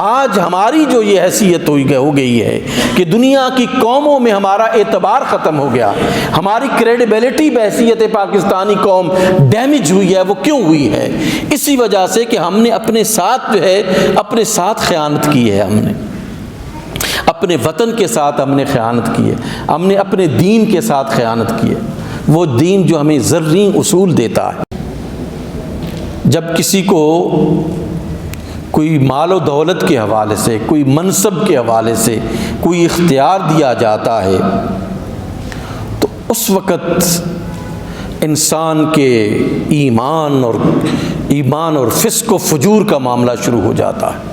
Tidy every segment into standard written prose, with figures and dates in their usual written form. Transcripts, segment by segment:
آج ہماری جو یہ حیثیت ہو گئی ہے کہ دنیا کی قوموں میں ہمارا اعتبار ختم ہو گیا، ہماری کریڈیبلٹی بحیثیت پاکستانی قوم ڈیمیج ہوئی ہے، وہ کیوں ہوئی ہے؟ اسی وجہ سے کہ ہم نے اپنے ساتھ جو ہے اپنے ساتھ خیانت کی ہے، ہم نے اپنے وطن کے ساتھ ہم نے خیانت کی ہے، ہم نے اپنے دین کے ساتھ خیانت کی ہے، وہ دین جو ہمیں زرعی اصول دیتا ہے۔ جب کسی کو کوئی مال و دولت کے حوالے سے، کوئی منصب کے حوالے سے کوئی اختیار دیا جاتا ہے تو اس وقت انسان کے ایمان اور فسق و فجور کا معاملہ شروع ہو جاتا ہے،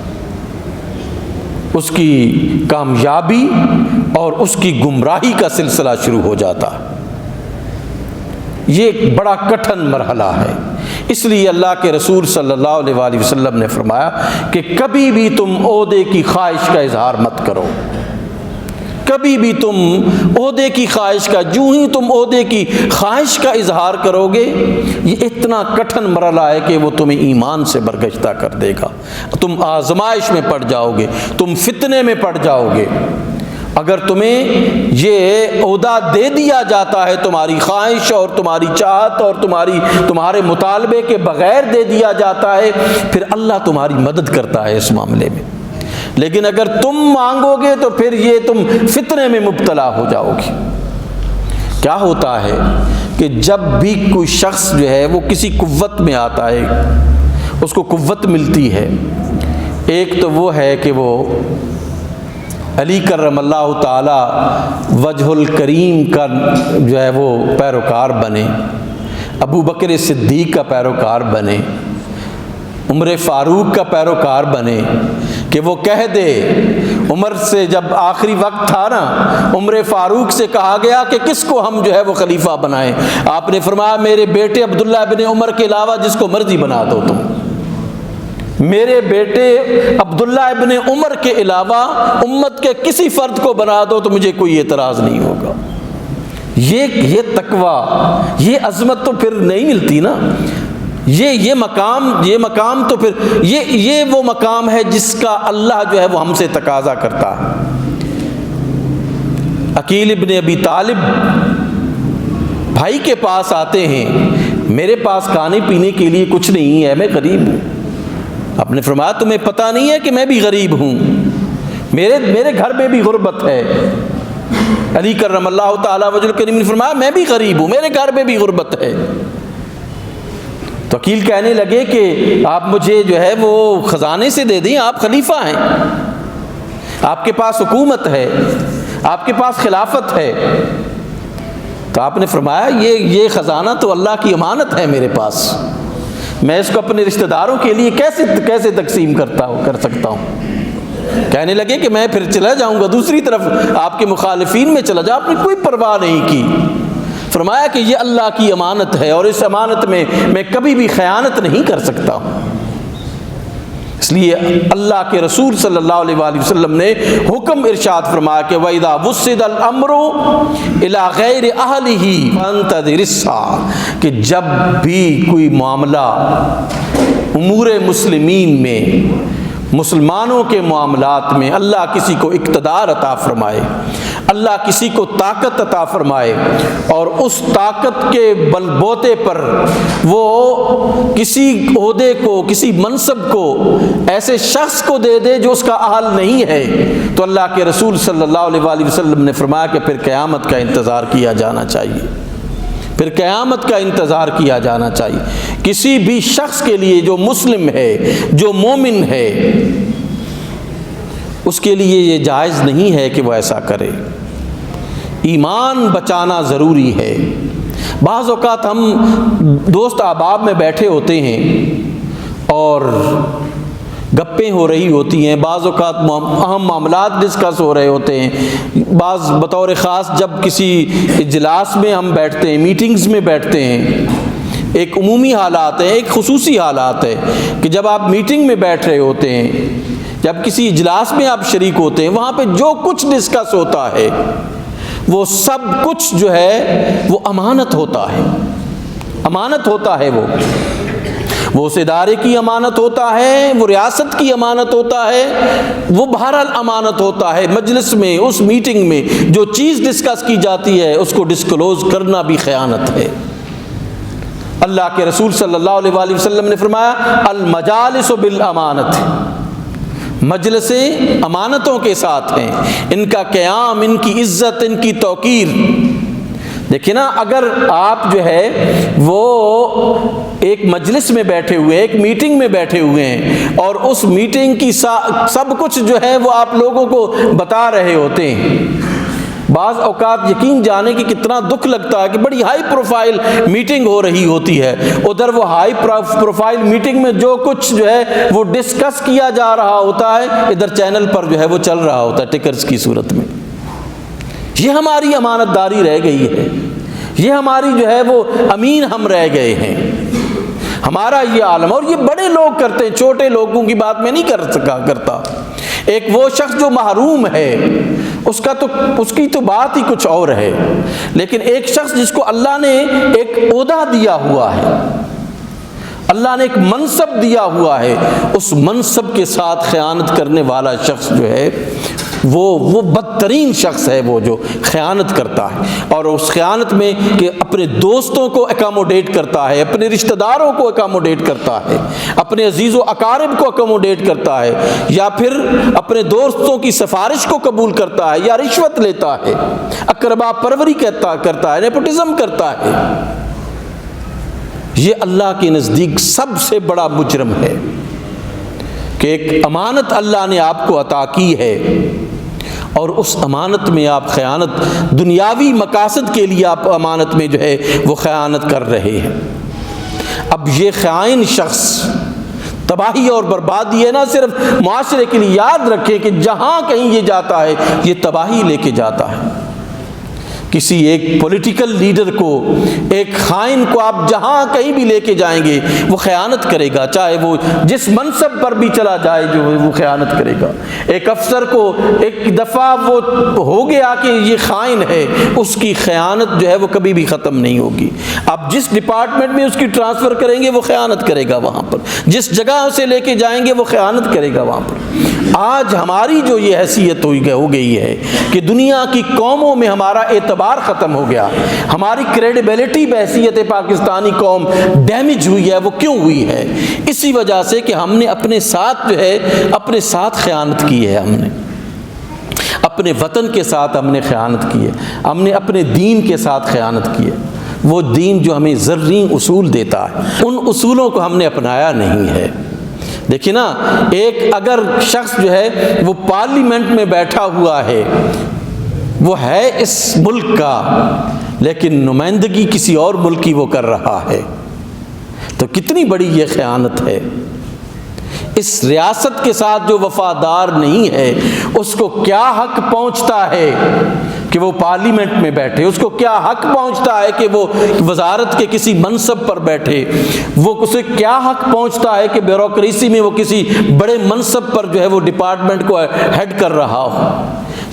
اس کی کامیابی اور اس کی گمراہی کا سلسلہ شروع ہو جاتا ہے۔ یہ ایک بڑا کٹھن مرحلہ ہے، اس لیے اللہ کے رسول صلی اللہ علیہ وآلہ وسلم نے فرمایا کہ کبھی بھی تم عہدے کی خواہش کا اظہار مت کرو، کبھی بھی تم عہدے کی خواہش کا، جو ہی تم عہدے کی خواہش کا اظہار کرو گے، یہ اتنا کٹھن مرحلہ ہے کہ وہ تمہیں ایمان سے برگشتہ کر دے گا، تم آزمائش میں پڑ جاؤ گے، تم فتنے میں پڑ جاؤ گے۔ اگر تمہیں یہ عہدہ دے دیا جاتا ہے تمہاری خواہش اور تمہاری چاہت اور تمہارے مطالبے کے بغیر دے دیا جاتا ہے، پھر اللہ تمہاری مدد کرتا ہے اس معاملے میں، لیکن اگر تم مانگو گے تو پھر یہ تم فتنے میں مبتلا ہو جاؤ گے۔ کیا ہوتا ہے کہ جب بھی کوئی شخص جو ہے وہ کسی قوت میں آتا ہے، اس کو قوت ملتی ہے، ایک تو وہ ہے کہ وہ علی کرم اللہ تعالی وجہ الکریم کا جو ہے وہ پیروکار بنے، ابو بکر صدیق کا پیروکار بنے، عمر فاروق کا پیروکار بنے، کہ وہ کہہ دے، عمر سے جب آخری وقت تھا نا، عمر فاروق سے کہا گیا کہ کس کو ہم جو ہے وہ خلیفہ بنائیں، آپ نے فرمایا میرے بیٹے عبداللہ ابن عمر کے علاوہ جس کو مرضی بنا دو تم، میرے بیٹے عبداللہ ابن عمر کے علاوہ امت کے کسی فرد کو بنا دو تو مجھے کوئی اعتراض نہیں ہوگا۔ یہ تقویٰ، یہ عظمت تو پھر نہیں ملتی نا، یہ مقام تو پھر یہ وہ مقام ہے جس کا اللہ جو ہے وہ ہم سے تقاضا کرتا ہے۔ عقیل ابن ابی طالب بھائی کے پاس آتے ہیں، میرے پاس کھانے پینے کے لیے کچھ نہیں ہے، میں غریب ہوں۔ آپ نے فرمایا تمہیں پتہ نہیں ہے کہ میں بھی غریب ہوں، میرے گھر میں بھی غربت ہے۔ علی کرم اللہ تعالی وجہ الکریم نے فرمایا میں بھی غریب ہوں، میرے گھر میں بھی غربت ہے۔ تو عقیل کہنے لگے کہ آپ مجھے جو ہے وہ خزانے سے دے دیں، آپ خلیفہ ہیں، آپ کے پاس حکومت ہے، آپ کے پاس خلافت ہے۔ تو آپ نے فرمایا یہ خزانہ تو اللہ کی امانت ہے میرے پاس، میں اس کو اپنے رشتہ داروں کے لیے کیسے تقسیم کر سکتا ہوں؟ کہنے لگے کہ میں پھر چلا جاؤں گا دوسری طرف، آپ کے مخالفین میں چلا جاؤں۔ آپ نے کوئی پرواہ نہیں کی، فرمایا کہ یہ اللہ کی امانت ہے اور اس امانت میں میں کبھی بھی خیانت نہیں کر سکتا ہوں۔ اس لیے اللہ کے رسول صلی اللہ علیہ وآلہ وسلم نے حکم ارشاد فرمایا کہ وَإِذَا وُسِّدَ الْأَمْرُ إِلَىٰ غَيْرِ أَهْلِهِ فَانْتَظِرِ السَّاعَةَ، کہ جب بھی کوئی معاملہ امور مسلمین میں، مسلمانوں کے معاملات میں اللہ کسی کو اقتدار عطا فرمائے، اللہ کسی کو طاقت عطا فرمائے اور اس طاقت کے بل بوتے پر وہ کسی عہدے کو، کسی منصب کو ایسے شخص کو دے دے جو اس کا اہل نہیں ہے، تو اللہ کے رسول صلی اللہ علیہ وآلہ وسلم نے فرمایا کہ پھر قیامت کا انتظار کیا جانا چاہیے، پھر قیامت کا انتظار کیا جانا چاہیے۔ کسی بھی شخص کے لیے جو مسلم ہے، جو مومن ہے، اس کے لیے یہ جائز نہیں ہے کہ وہ ایسا کرے۔ ایمان بچانا ضروری ہے۔ بعض اوقات ہم دوست احباب میں بیٹھے ہوتے ہیں اور گپیں ہو رہی ہوتی ہیں، بعض اوقات اہم معاملات ڈسکس ہو رہے ہوتے ہیں، بعض بطور خاص جب کسی اجلاس میں ہم بیٹھتے ہیں، میٹنگز میں بیٹھتے ہیں، ایک عمومی حالات ہے، ایک خصوصی حالات ہے کہ جب آپ میٹنگ میں بیٹھ رہے ہوتے ہیں، جب کسی اجلاس میں آپ شریک ہوتے ہیں، وہاں پہ جو کچھ ڈسکس ہوتا ہے وہ سب کچھ جو ہے وہ امانت ہوتا ہے، امانت ہوتا ہے وہ وہ اس ادارے کی امانت ہوتا ہے، وہ ریاست کی امانت ہوتا ہے، وہ بہرحال امانت ہوتا ہے۔ مجلس میں، اس میٹنگ میں جو چیز ڈسکس کی جاتی ہے اس کو ڈسکلوز کرنا بھی خیانت ہے۔ اللہ کے رسول صلی اللہ علیہ وآلہ وسلم نے فرمایا المجالس بالامانت، مجلسیں امانتوں کے ساتھ ہیں، ان کا قیام، ان کی عزت، ان کی توقیر۔ دیکھیں نا، اگر آپ جو ہے وہ ایک مجلس میں بیٹھے ہوئے ہیں، ایک میٹنگ میں بیٹھے ہوئے ہیں، اور اس میٹنگ کی سب کچھ جو ہے وہ آپ لوگوں کو بتا رہے ہوتے ہیں، بعض اوقات یقین جانے کہ کتنا دکھ لگتا ہے کہ بڑی ہائی پروفائل میٹنگ ہو رہی ہوتی ہے، ادھر وہ ہائی پروفائل میٹنگ میں جو کچھ جو ہے وہ ڈسکس کیا جا رہا ہوتا ہے ادھر چینل پر جو ہے وہ چل رہا ہوتا ہے ٹکرز کی صورت میں۔ یہ ہماری امانت داری رہ گئی ہے، یہ ہماری جو ہے وہ امین ہم رہ گئے ہیں، ہمارا یہ عالم۔ اور یہ بڑے لوگ کرتے ہیں، چھوٹے لوگوں کی بات میں نہیں کرتا۔ ایک وہ شخص جو محروم ہے اس کی تو بات ہی کچھ اور ہے، لیکن ایک شخص جس کو اللہ نے ایک عہدہ دیا ہوا ہے، اللہ نے ایک منصب دیا ہوا ہے، اس منصب کے ساتھ خیانت کرنے والا شخص جو ہے وہ بدترین شخص ہے، وہ جو خیانت کرتا ہے، اور اس خیانت میں کہ اپنے دوستوں کو اکاموڈیٹ کرتا ہے، اپنے رشتہ داروں کو اکاموڈیٹ کرتا ہے، اپنے عزیز و اقارب کو اکاموڈیٹ کرتا ہے، یا پھر اپنے دوستوں کی سفارش کو قبول کرتا ہے، یا رشوت لیتا ہے، اقربا پروری کرتا ہے، نیپوٹزم کرتا ہے۔ یہ اللہ کے نزدیک سب سے بڑا مجرم ہے کہ ایک امانت اللہ نے آپ کو عطا کی ہے اور اس امانت میں آپ خیانت، دنیاوی مقاصد کے لیے آپ امانت میں جو ہے وہ خیانت کر رہے ہیں۔ اب یہ خائن شخص تباہی اور بربادی ہے، نہ صرف معاشرے کے لیے، یاد رکھیں کہ جہاں کہیں یہ جاتا ہے یہ تباہی لے کے جاتا ہے۔ کسی ایک پولیٹیکل لیڈر کو، ایک خائن کو آپ جہاں کہیں بھی لے کے جائیں گے وہ خیانت کرے گا، چاہے وہ جس منصب پر بھی چلا جائے جو وہ خیانت کرے گا۔ ایک افسر کو ایک دفعہ وہ ہو گیا کہ یہ خائن ہے، اس کی خیانت جو ہے وہ کبھی بھی ختم نہیں ہوگی۔ آپ جس ڈپارٹمنٹ میں اس کی ٹرانسفر کریں گے وہ خیانت کرے گا وہاں پر، جس جگہ اسے لے کے جائیں گے وہ خیانت کرے گا وہاں پر۔ آج ہماری جو یہ حیثیت ہو گئی ہے کہ دنیا کی قوموں میں ہمارا اعتبار ختم ہو گیا، ہماری کریڈیبلٹی بحیثیت پاکستانی قوم ڈیمیج ہوئی ہے۔ وہ کیوں ہوئی ہے؟ اسی وجہ سے کہ ہم نے اپنے ساتھ جو ہے اپنے ساتھ خیانت کی ہے، ہم نے اپنے وطن کے ساتھ ہم نے خیانت کی ہے، ہم نے اپنے دین کے ساتھ خیانت کی ہے۔ وہ دین جو ہمیں زرعی اصول دیتا ہے ان اصولوں کو ہم نے اپنایا نہیں ہے۔ دیکھیں نا، ایک اگر شخص جو ہے وہ پارلیمنٹ میں بیٹھا ہوا ہے، وہ ہے اس ملک کا لیکن نمائندگی کسی اور ملک کی وہ کر رہا ہے، تو کتنی بڑی یہ خیانت ہے۔ اس ریاست کے ساتھ جو وفادار نہیں ہے اس کو کیا حق پہنچتا ہے کہ وہ پارلیمنٹ میں بیٹھے، اس کو کیا حق پہنچتا ہے کہ وہ وزارت کے کسی منصب پر بیٹھے، وہ اسے کیا حق پہنچتا ہے کہ بیوروکریسی میں وہ کسی بڑے منصب پر جو ہے وہ ڈپارٹمنٹ کو ہیڈ کر رہا ہو۔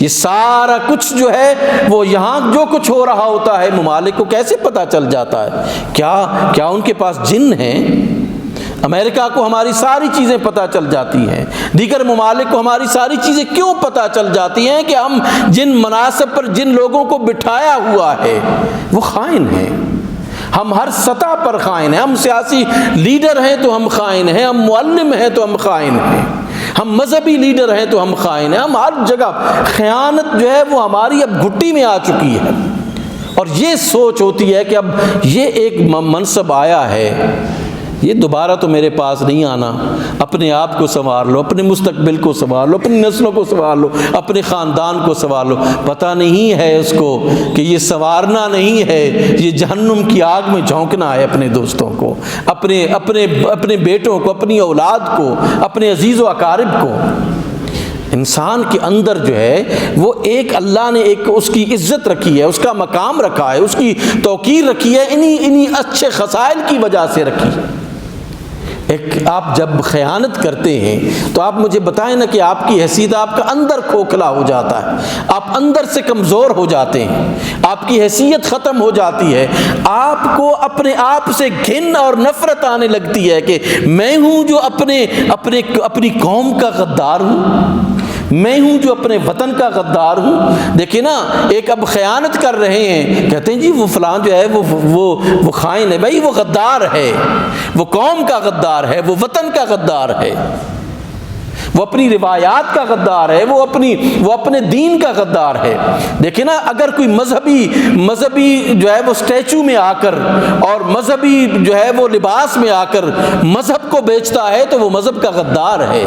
یہ سارا کچھ جو ہے وہ یہاں جو کچھ ہو رہا ہوتا ہے ممالک کو کیسے پتہ چل جاتا ہے؟ کیا ان کے پاس جن ہیں؟ امریکہ کو ہماری ساری چیزیں پتہ چل جاتی ہیں، دیگر ممالک کو ہماری ساری چیزیں کیوں پتہ چل جاتی ہیں؟ کہ ہم جن مناصب پر جن لوگوں کو بٹھایا ہوا ہے وہ خائن ہیں، ہم ہر سطح پر خائن ہیں، ہم سیاسی لیڈر ہیں تو ہم خائن ہیں، ہم معلم ہیں تو ہم خائن ہیں، ہم مذہبی لیڈر ہیں تو ہم خائن ہیں، ہم ہر جگہ خیانت جو ہے وہ ہماری اب گھٹی میں آ چکی ہے۔ اور یہ سوچ ہوتی ہے کہ اب یہ ایک منصب آیا ہے، یہ دوبارہ تو میرے پاس نہیں آنا، اپنے آپ کو سنوار لو، اپنے مستقبل کو سنوار لو، اپنی نسلوں کو سنوار لو، اپنے خاندان کو سنوار لو۔ پتہ نہیں ہے اس کو کہ یہ سنوارنا نہیں ہے، یہ جہنم کی آگ میں جھونکنا ہے اپنے دوستوں کو، اپنے بیٹوں کو، اپنی اولاد کو، اپنے عزیز و اقارب کو۔ انسان کے اندر جو ہے وہ ایک اللہ نے ایک اس کی عزت رکھی ہے، اس کا مقام رکھا ہے، اس کی توقیر رکھی ہے، انہی اچھے خصائل کی وجہ سے رکھی ہے۔ ایک آپ جب خیانت کرتے ہیں تو آپ مجھے بتائیں نا کہ آپ کی حیثیت، آپ کا اندر کھوکھلا ہو جاتا ہے، آپ اندر سے کمزور ہو جاتے ہیں، آپ کی حیثیت ختم ہو جاتی ہے، آپ کو اپنے آپ سے گھن اور نفرت آنے لگتی ہے کہ میں ہوں جو اپنی قوم کا غدار ہوں، میں ہوں جو اپنے وطن کا غدار ہوں۔ دیکھیں نا، ایک اب خیانت کر رہے ہیں، کہتے ہیں جی وہ فلان جو ہے وہ خائن ہے، بھائی وہ غدار ہے، وہ قوم کا غدار ہے، وہ وطن کا غدار ہے، وہ اپنی روایات کا غدار ہے، وہ اپنے دین کا غدار ہے۔ دیکھیں نا، اگر کوئی مذہبی جو ہے وہ اسٹیچو میں آ کر اور مذہبی جو ہے وہ لباس میں آ کر مذہب کو بیچتا ہے تو وہ مذہب کا غدار ہے،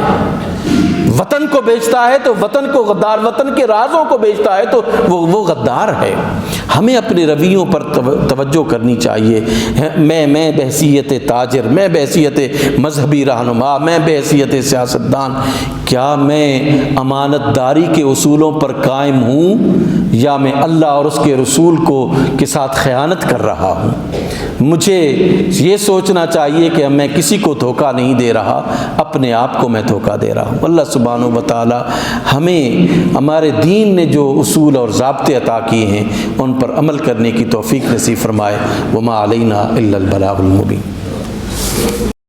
وطن کو بیچتا ہے تو وطن کو غدار، وطن کے رازوں کو بیچتا ہے تو وہ غدار ہے۔ ہمیں اپنے رویوں پر توجہ کرنی چاہیے۔ میں بحیثیت تاجر، میں بحیثیت مذہبی رہنما، میں بحیثیت سیاستدان، کیا میں امانت داری کے اصولوں پر قائم ہوں یا میں اللہ اور اس کے رسول کے ساتھ خیانت کر رہا ہوں؟ مجھے یہ سوچنا چاہیے کہ میں کسی کو دھوکہ نہیں دے رہا، اپنے آپ کو میں دھوکہ دے رہا ہوں۔ اللہ سبحانہ و تعالی ہمیں ہمارے دین نے جو اصول اور ضابطے عطا کیے ہیں ان پر عمل کرنے کی توفیق نصیب فرمائے۔ وما علینا الا البلاغ المبین۔